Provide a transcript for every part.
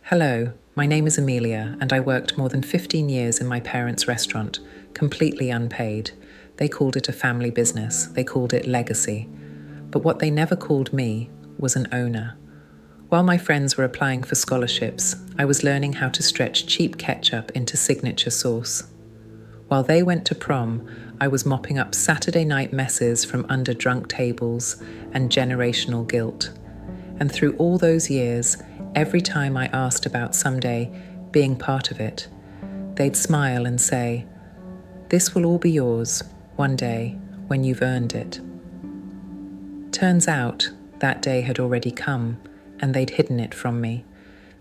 Hello, my name is Amelia, and I worked more than 15 years in my parents' restaurant, completely unpaid. They called it a family business, they called it legacy. But what they never called me was an owner. While my friends were applying for scholarships, I was learning how to stretch cheap ketchup into signature sauce. While they went to prom, I was mopping up Saturday night messes from under drunk tables and generational guilt. And through all those years, every time I asked about someday being part of it, they'd smile and say, "This will all be yours one day when you've earned it." Turns out that day had already come, and they'd hidden it from me,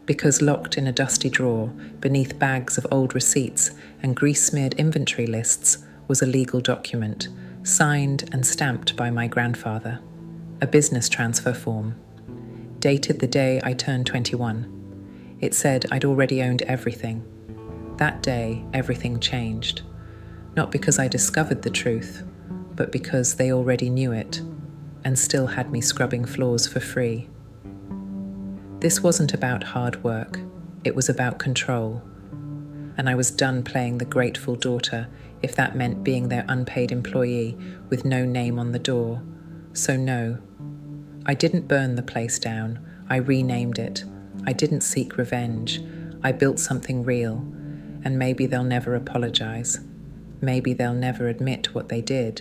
because locked in a dusty drawer beneath bags of old receipts and grease-smeared inventory lists was a legal document, signed and stamped by my grandfather, a business transfer form, dated the day I turned 21. It said I'd already owned everything. That day, everything changed. Not because I discovered the truth, but because they already knew it, and still had me scrubbing floors for free. This wasn't about hard work, it was about control. And I was done playing the grateful daughter if that meant being their unpaid employee with no name on the door. So no, I didn't burn the place down, I renamed it. I didn't seek revenge, I built something real, and maybe they'll never apologize. Maybe they'll never admit what they did,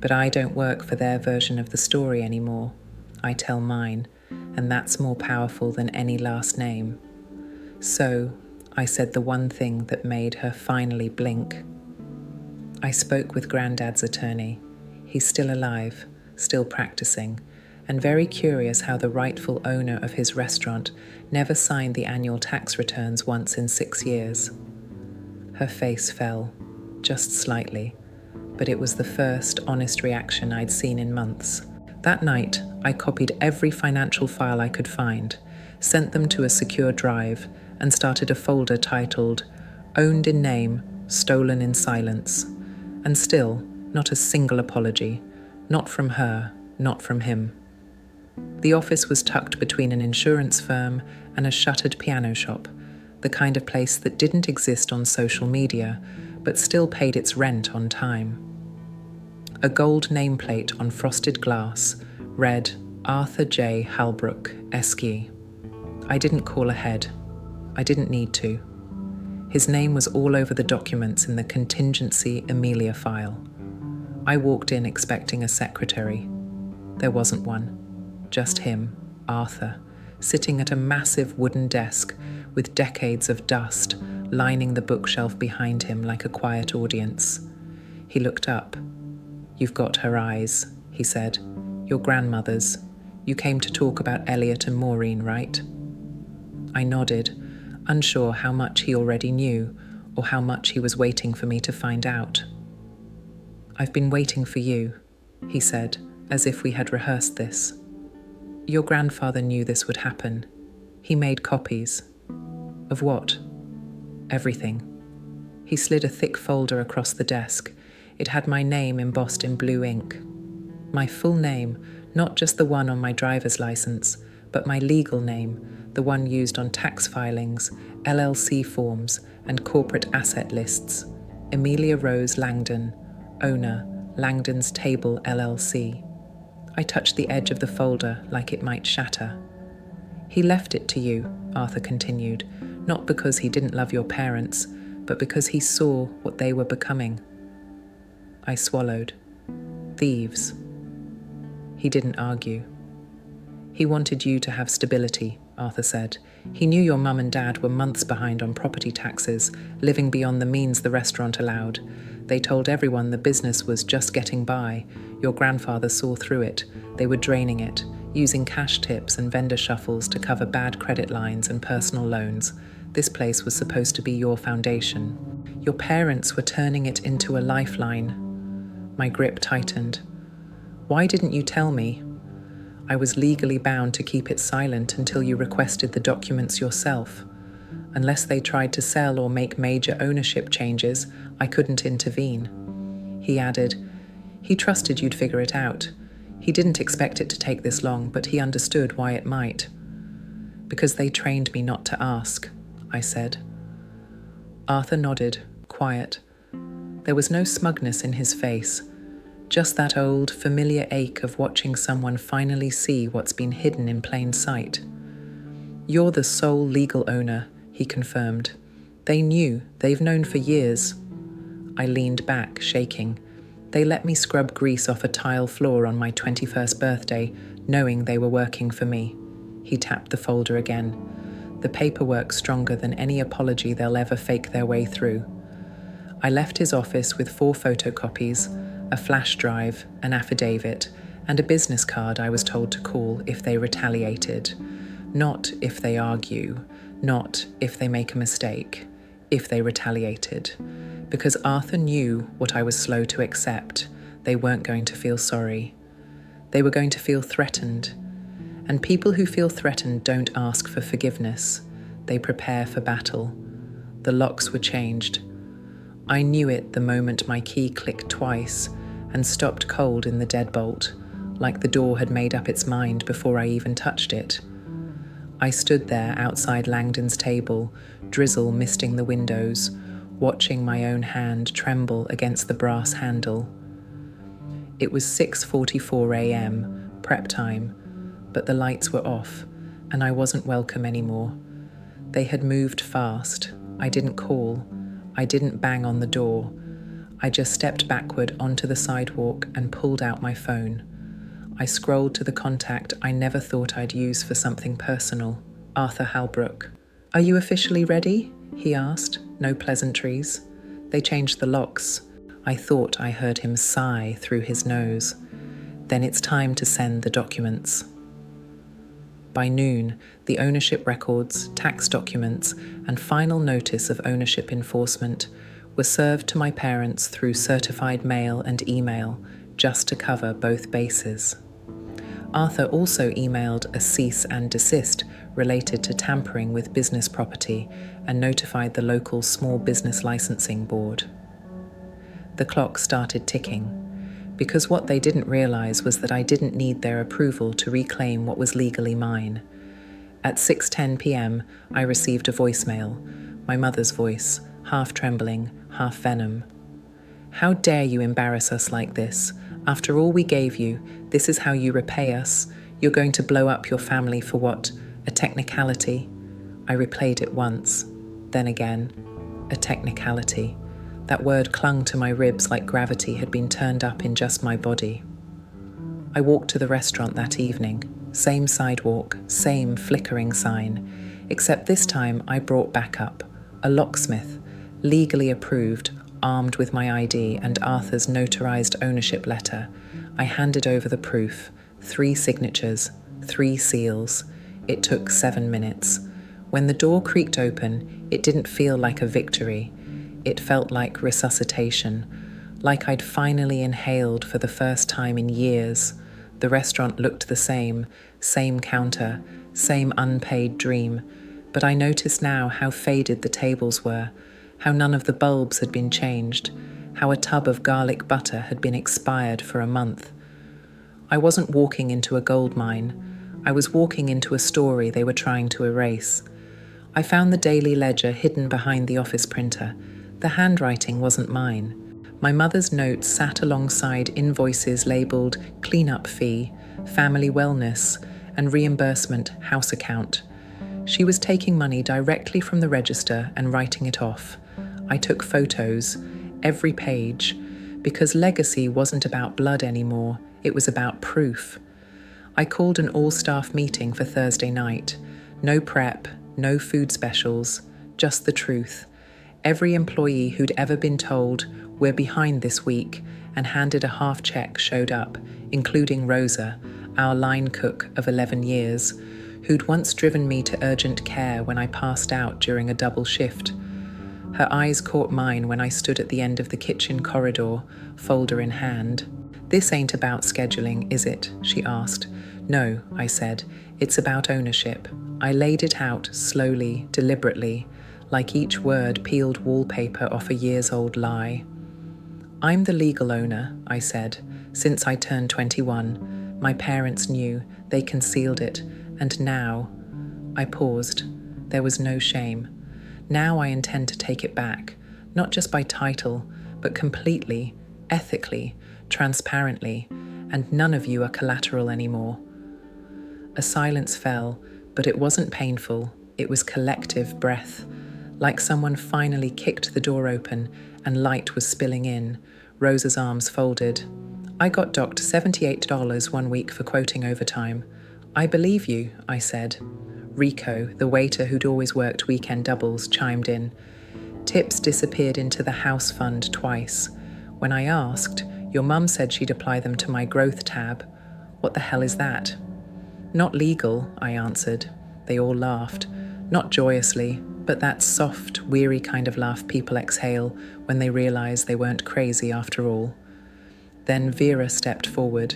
but I don't work for their version of the story anymore. I tell mine, and that's more powerful than any last name. So, I said the one thing that made her finally blink. I spoke with Granddad's attorney. He's still alive, still practicing, and very curious how the rightful owner of his restaurant never signed the annual tax returns once in 6 years. Her face fell, just slightly, but it was the first honest reaction I'd seen in months. That night, I copied every financial file I could find, sent them to a secure drive, and started a folder titled "Owned in Name, Stolen in Silence." And still, not a single apology. Not from her, not from him. The office was tucked between an insurance firm and a shuttered piano shop, the kind of place that didn't exist on social media, but still paid its rent on time. A gold nameplate on frosted glass read Arthur J. Halbrook, Esq. I didn't call ahead. I didn't need to. His name was all over the documents in the contingency Amelia file. I walked in expecting a secretary. There wasn't one. Just him, Arthur, sitting at a massive wooden desk with decades of dust lining the bookshelf behind him like a quiet audience. He looked up. "You've got her eyes," he said. "Your grandmother's. You came to talk about Elliot and Maureen, right?" I nodded, unsure how much he already knew or how much he was waiting for me to find out. "I've been waiting for you," he said, as if we had rehearsed this. "Your grandfather knew this would happen. He made copies." "Of what?" "Everything." He slid a thick folder across the desk. It had my name embossed in blue ink. My full name, not just the one on my driver's license, but my legal name, the one used on tax filings, LLC forms, and corporate asset lists. Amelia Rose Langdon, owner, Langdon's Table LLC. I touched the edge of the folder like it might shatter. "He left it to you," Arthur continued, "not because he didn't love your parents, but because he saw what they were becoming." I swallowed. "Thieves." He didn't argue. "He wanted you to have stability," Arthur said. "He knew your mum and dad were months behind on property taxes, living beyond the means the restaurant allowed. They told everyone the business was just getting by. Your grandfather saw through it. They were draining it, using cash tips and vendor shuffles to cover bad credit lines and personal loans. This place was supposed to be your foundation. Your parents were turning it into a lifeline." My grip tightened. "Why didn't you tell me?" "I was legally bound to keep it silent until you requested the documents yourself. Unless they tried to sell or make major ownership changes, I couldn't intervene." He added, "He trusted you'd figure it out. He didn't expect it to take this long, but he understood why it might." Because they trained me not to ask, I said. Arthur nodded, quiet. There was no smugness in his face, just that old, familiar ache of watching someone finally see what's been hidden in plain sight. You're the sole legal owner, he confirmed. They knew, they've known for years. I leaned back, shaking. They let me scrub grease off a tile floor on my 21st birthday, knowing they were working for me. He tapped the folder again. The paperwork stronger than any apology they'll ever fake their way through. I left his office with 4 photocopies, a flash drive, an affidavit, and a business card I was told to call if they retaliated. Not if they argue, not if they make a mistake, if they retaliated. Because Arthur knew what I was slow to accept. They weren't going to feel sorry. They were going to feel threatened. And people who feel threatened don't ask for forgiveness. They prepare for battle. The locks were changed. I knew it the moment my key clicked twice and stopped cold in the deadbolt, like the door had made up its mind before I even touched it. I stood there outside Langdon's table, drizzle misting the windows, watching my own hand tremble against the brass handle. It was 6:44 a.m., prep time, but the lights were off, and I wasn't welcome anymore. They had moved fast. I didn't call. I didn't bang on the door. I just stepped backward onto the sidewalk and pulled out my phone. I scrolled to the contact I never thought I'd use for something personal, Arthur Halbrook. "Are you officially ready?" he asked, no pleasantries. They changed the locks. I thought I heard him sigh through his nose. Then it's time to send the documents. By noon, the ownership records, tax documents, and final notice of ownership enforcement were served to my parents through certified mail and email, just to cover both bases. Arthur also emailed a cease and desist related to tampering with business property and notified the local Small Business Licensing Board. The clock started ticking, because what they didn't realize was that I didn't need their approval to reclaim what was legally mine. At 6:10 p.m., I received a voicemail, my mother's voice, half trembling, half venom. "How dare you embarrass us like this? After all we gave you, this is how you repay us. You're going to blow up your family for what? A technicality?" I replayed it once, then again. A technicality. That word clung to my ribs like gravity had been turned up in just my body. I walked to the restaurant that evening. Same sidewalk, same flickering sign. Except this time I brought backup. A locksmith, legally approved, armed with my ID and Arthur's notarized ownership letter. I handed over the proof. 3 signatures, 3 seals. It took 7 minutes. When the door creaked open, it didn't feel like a victory. It felt like resuscitation, like I'd finally inhaled for the first time in years. The restaurant looked the same counter, same unpaid dream, but I noticed now how faded the tables were, how none of the bulbs had been changed, how a tub of garlic butter had been expired for a month. I wasn't walking into a gold mine. I was walking into a story they were trying to erase. I found the daily ledger hidden behind the office printer. The handwriting wasn't mine. My mother's notes sat alongside invoices labelled cleanup fee, family wellness, and reimbursement house account. She was taking money directly from the register and writing it off. I took photos, every page, because legacy wasn't about blood anymore, it was about proof. I called an all-staff meeting for Thursday night. No prep, no food specials, just the truth. Every employee who'd ever been told, "We're behind this week," and handed a half check showed up, including Rosa, our line cook of 11 years, who'd once driven me to urgent care when I passed out during a double shift. Her eyes caught mine when I stood at the end of the kitchen corridor, folder in hand. "This ain't about scheduling, is it?" she asked. "No," I said. "It's about ownership." I laid it out slowly, deliberately, like each word peeled wallpaper off a years-old lie. "I'm the legal owner," I said. "Since I turned 21. My parents knew, they concealed it, and now I paused. There was no shame. Now I intend to take it back, not just by title, but completely, ethically, transparently, and none of you are collateral anymore. A silence fell, but it wasn't painful. It was collective breath, like someone finally kicked the door open and light was spilling in. Rosa's arms folded. I got docked $78 one week for quoting overtime. I believe you, I said. Rico, the waiter who'd always worked weekend doubles, chimed in. Tips disappeared into the house fund twice. When I asked, your mum said she'd apply them to my growth tab. What the hell is that? Not legal, I answered. They all laughed. Not joyously, but that soft, weary kind of laugh people exhale when they realize they weren't crazy after all. Then Vera stepped forward.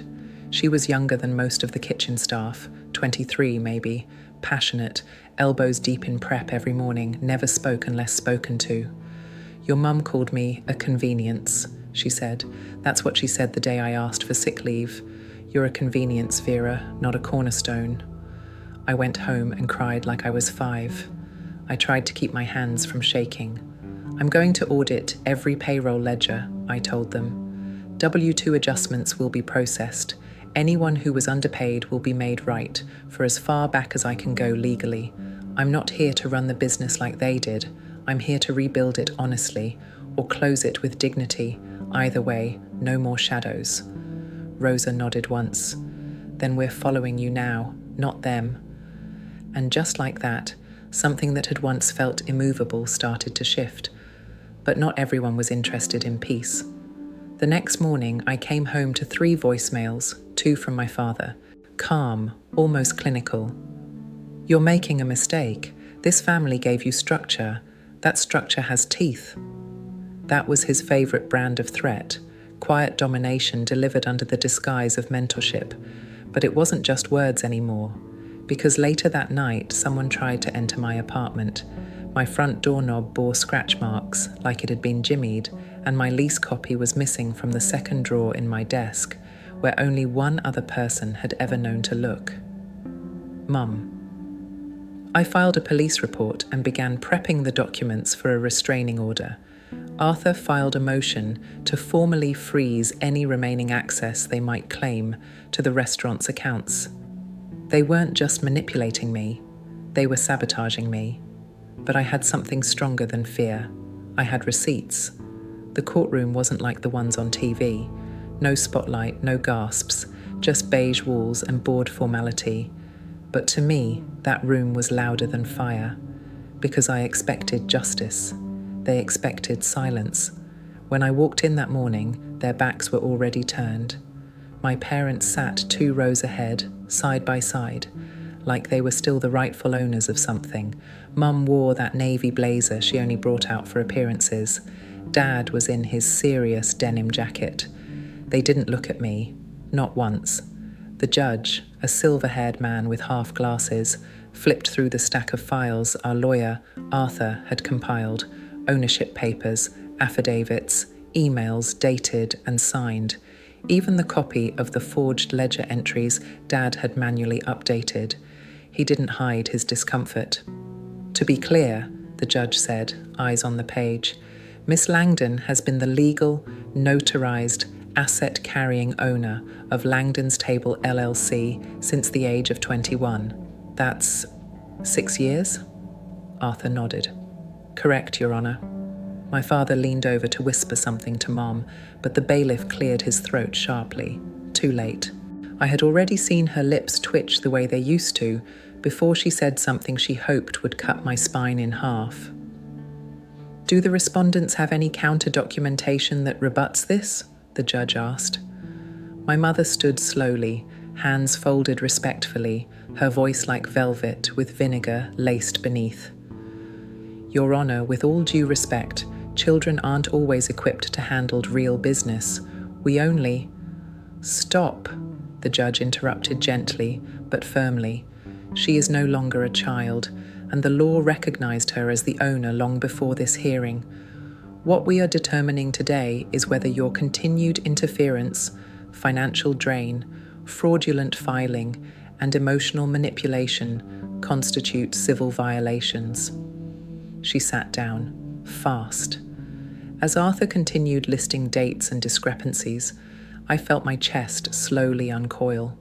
She was younger than most of the kitchen staff, 23 maybe, passionate, elbows deep in prep every morning, never spoke unless spoken to. Your mum called me a convenience, she said. That's what she said the day I asked for sick leave. You're a convenience, Vera, not a cornerstone. I went home and cried like I was 5. I tried to keep my hands from shaking. I'm going to audit every payroll ledger, I told them. W-2 adjustments will be processed. Anyone who was underpaid will be made right for as far back as I can go legally. I'm not here to run the business like they did. I'm here to rebuild it honestly or close it with dignity. Either way, no more shadows. Rosa nodded once. Then we're following you now, not them. And just like that, something that had once felt immovable started to shift. But not everyone was interested in peace. The next morning, I came home to 3 voicemails, 2 from my father. Calm, almost clinical. You're making a mistake. This family gave you structure. That structure has teeth. That was his favorite brand of threat, quiet domination delivered under the disguise of mentorship. But it wasn't just words anymore, because later that night, someone tried to enter my apartment. My front doorknob bore scratch marks, like it had been jimmied, and my lease copy was missing from the second drawer in my desk, where only one other person had ever known to look. Mum. I filed a police report and began prepping the documents for a restraining order. Arthur filed a motion to formally freeze any remaining access they might claim to the restaurant's accounts. They weren't just manipulating me, they were sabotaging me. But I had something stronger than fear. I had receipts. The courtroom wasn't like the ones on TV. No spotlight, no gasps, just beige walls and bored formality. But to me, that room was louder than fire, because I expected justice. They expected silence. When I walked in that morning, their backs were already turned. My parents sat 2 rows ahead, side by side, like they were still the rightful owners of something. Mum wore that navy blazer she only brought out for appearances. Dad was in his serious denim jacket. They didn't look at me, not once. The judge, a silver-haired man with half glasses, flipped through the stack of files our lawyer, Arthur, had compiled. Ownership papers, affidavits, emails dated and signed. Even the copy of the forged ledger entries Dad had manually updated. He didn't hide his discomfort. To be clear, the judge said, eyes on the page, Miss Langdon has been the legal, notarized, asset-carrying owner of Langdon's Table LLC since the age of 21. That's 6 years? Arthur nodded. Correct, Your Honor. My father leaned over to whisper something to Mom, but the bailiff cleared his throat sharply. Too late. I had already seen her lips twitch the way they used to before she said something she hoped would cut my spine in half. Do the respondents have any counter-documentation that rebuts this? The judge asked. My mother stood slowly, hands folded respectfully, her voice like velvet with vinegar laced beneath. Your Honor, with all due respect, children aren't always equipped to handle real business. We only... Stop, the judge interrupted gently, but firmly. She is no longer a child, and the law recognized her as the owner long before this hearing. What we are determining today is whether your continued interference, financial drain, fraudulent filing, and emotional manipulation constitute civil violations. She sat down, fast. As Arthur continued listing dates and discrepancies, I felt my chest slowly uncoil.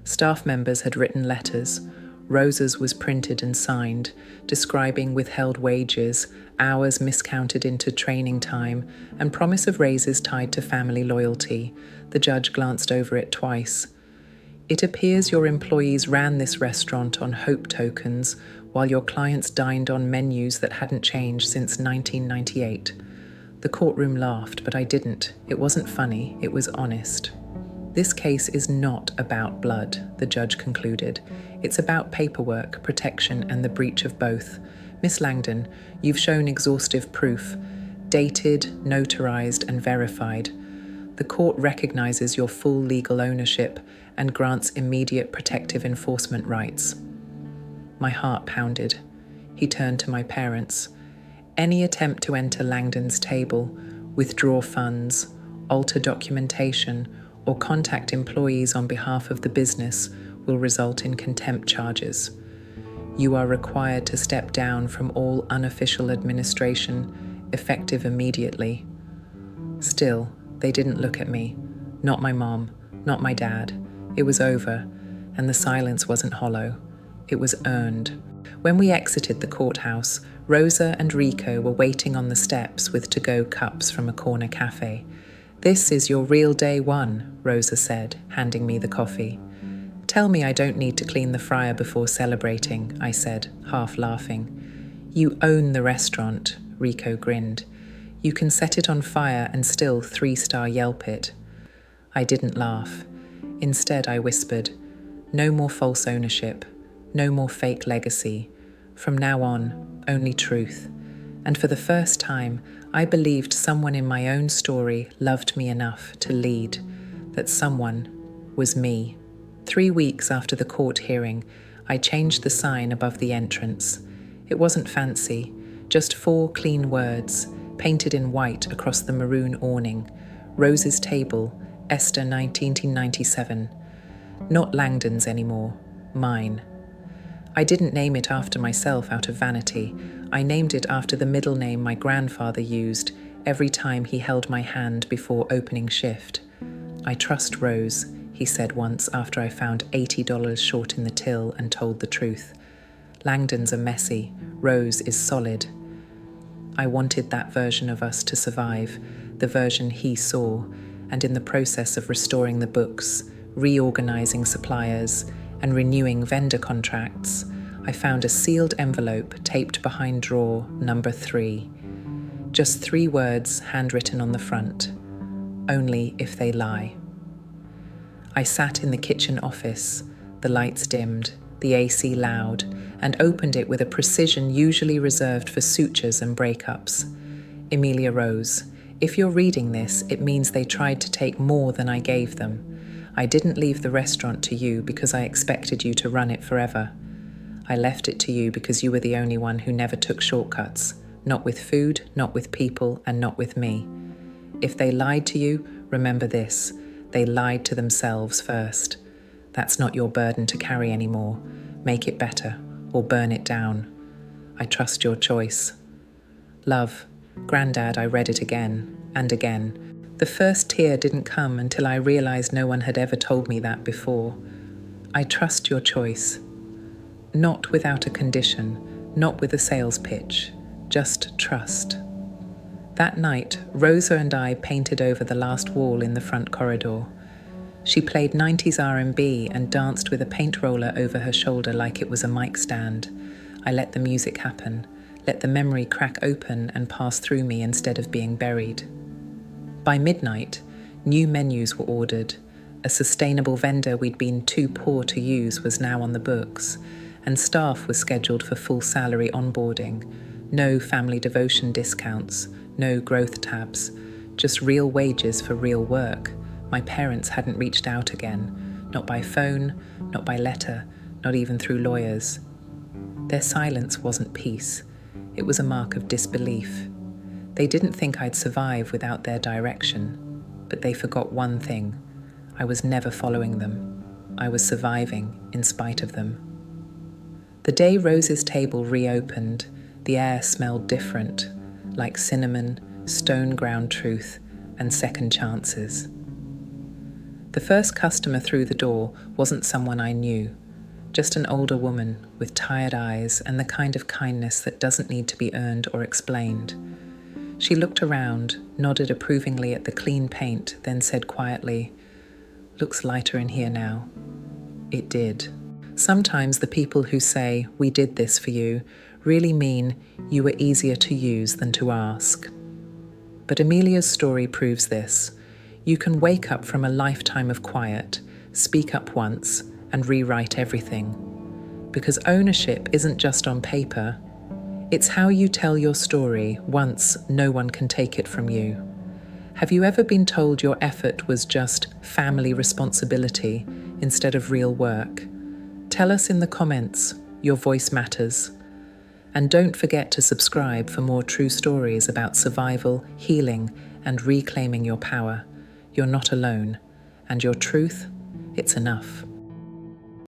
Staff members had written letters. Rosa's was printed and signed, describing withheld wages, hours miscounted into training time, and promise of raises tied to family loyalty. The judge glanced over it twice. It appears your employees ran this restaurant on hope tokens, while your clients dined on menus that hadn't changed since 1998. The courtroom laughed, but I didn't. It wasn't funny, it was honest. This case is not about blood, the judge concluded. It's about paperwork, protection, and the breach of both. Miss Langdon, you've shown exhaustive proof, dated, notarized, and verified. The court recognizes your full legal ownership and grants immediate protective enforcement rights. My heart pounded. He turned to my parents. Any attempt to enter Langdon's table, withdraw funds, alter documentation, or contact employees on behalf of the business will result in contempt charges. You are required to step down from all unofficial administration, effective immediately. Still, they didn't look at me. Not my mom, not my dad. It was over, and the silence wasn't hollow. It was earned. When we exited the courthouse, Rosa and Rico were waiting on the steps with to-go cups from a corner cafe. "This is your real day one," Rosa said, handing me the coffee. "Tell me I don't need to clean the fryer before celebrating," I said, half laughing. "You own the restaurant," Rico grinned. "You can set it on fire and still 3-star Yelp it." I didn't laugh. Instead, I whispered, "No more false ownership. No more fake legacy. From now on, only truth." And for the first time, I believed someone in my own story loved me enough to lead. That someone was me. 3 weeks after the court hearing, I changed the sign above the entrance. It wasn't fancy, just 4 clean words, painted in white across the maroon awning. Rose's Table, Esther 1997. Not Langdon's anymore, mine. I didn't name it after myself out of vanity. I named it after the middle name my grandfather used every time he held my hand before opening shift. "I trust Rose," he said once after I found $80 short in the till and told the truth. "Langdon's are messy, Rose is solid." I wanted that version of us to survive, the version he saw, and in the process of restoring the books, reorganizing suppliers, and renewing vendor contracts, I found a sealed envelope taped behind drawer number 3. Just 3 words handwritten on the front. "Only if they lie." I sat in the kitchen office, the lights dimmed, the AC loud, and opened it with a precision usually reserved for sutures and breakups. Emilia Rose, if you're reading this, it means they tried to take more than I gave them. I didn't leave the restaurant to you because I expected you to run it forever. I left it to you because you were the only one who never took shortcuts, not with food, not with people, and not with me. If they lied to you, remember this, they lied to themselves first. That's not your burden to carry anymore. Make it better, or burn it down. I trust your choice. Love, Grandad, I read it again and again. The first tear didn't come until I realized no one had ever told me that before. I trust your choice. Not without a condition, not with a sales pitch, just trust. That night, Rosa and I painted over the last wall in the front corridor. She played 90s R&B and danced with a paint roller over her shoulder like it was a mic stand. I let the music happen, let the memory crack open and pass through me instead of being buried. By midnight, new menus were ordered. A sustainable vendor we'd been too poor to use was now on the books, and staff was scheduled for full salary onboarding. No family devotion discounts, no growth tabs, just real wages for real work. My parents hadn't reached out again, not by phone, not by letter, not even through lawyers. Their silence wasn't peace. It was a mark of disbelief. They didn't think I'd survive without their direction, but they forgot one thing. I was never following them. I was surviving in spite of them. The day Rose's table reopened, the air smelled different, like cinnamon, stone-ground truth, and second chances. The first customer through the door wasn't someone I knew, just an older woman with tired eyes and the kind of kindness that doesn't need to be earned or explained. She looked around, nodded approvingly at the clean paint, then said quietly, "Looks lighter in here now." It did. Sometimes the people who say, "We did this for you," really mean you were easier to use than to ask. But Amelia's story proves this. You can wake up from a lifetime of quiet, speak up once, and rewrite everything. Because ownership isn't just on paper. It's how you tell your story once no one can take it from you. Have you ever been told your effort was just family responsibility instead of real work? Tell us in the comments. Your voice matters. And don't forget to subscribe for more true stories about survival, healing, and reclaiming your power. You're not alone. And your truth, it's enough.